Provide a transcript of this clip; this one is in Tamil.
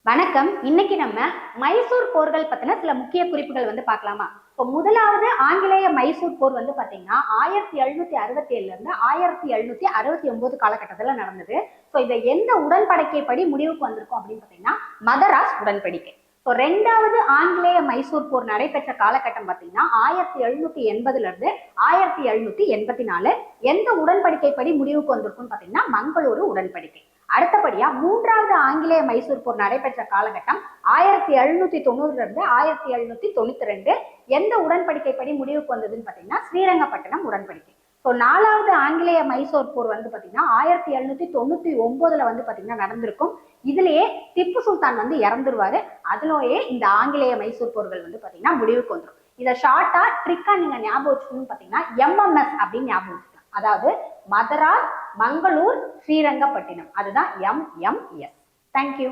வணக்கம். இன்னைக்கு நம்ம மைசூர் போர்கள் பத்தின சில முக்கிய குறிப்புகள் பார்க்கலாமா? இப்போ முதலாவது ஆங்கிலேய மைசூர் போர் பாத்தீங்கன்னா 1767 இருந்து 1769 காலகட்டத்துல நடந்தது. ஸோ இதை எந்த உடன்படிக்கைப்படி முடிவுக்கு வந்திருக்கும் அப்படின்னு பாத்தீங்கன்னா மதராஸ் உடன்படிக்கை. ஸோ ரெண்டாவது ஆங்கிலேய மைசூர் போர் நடைபெற்ற காலகட்டம் பாத்தீங்கன்னா 1780 இருந்து 1784. எந்த உடன்படிக்கைப்படி முடிவுக்கு வந்திருக்கும்னு பாத்தீங்கன்னா மங்களூரு உடன்படிக்கை. அடுத்தபடியா மூன்றாவது ஆங்கிலேய மைசூர் போர் நடைபெற்ற காலகட்டம் 1790 இருந்து 1792. எந்த உடன்படிக்கைப்படி முடிவுக்கு வந்ததுன்னு பாத்தீங்கன்னா ஸ்ரீரங்கப்பட்டணம் உடன்படிக்கை. ஸோ நாலாவது ஆங்கிலேய மைசூர் போர் பாத்தீங்கன்னா 1799 பாத்தீங்கன்னா நடந்திருக்கும். இதுலயே திப்பு சுல்தான் இறந்துருவாரு. அதுலயே இந்த ஆங்கிலேய மைசூர் போர்கள் பாத்தீங்கன்னா முடிவுக்கு வந்துடும். இதை ஷார்ட்டா ட்ரிக்கா நீங்க ஞாபகம் வச்சுக்கணும்னு பாத்தீங்கன்னா MMS அப்படின்னு ஞாபகம் வச்சுக்கலாம். அதாவது மதராஸ், மங்களூர், ஸ்ரீரங்கப்பட்டினம். அதுதான் MMS. தேங்க்யூ.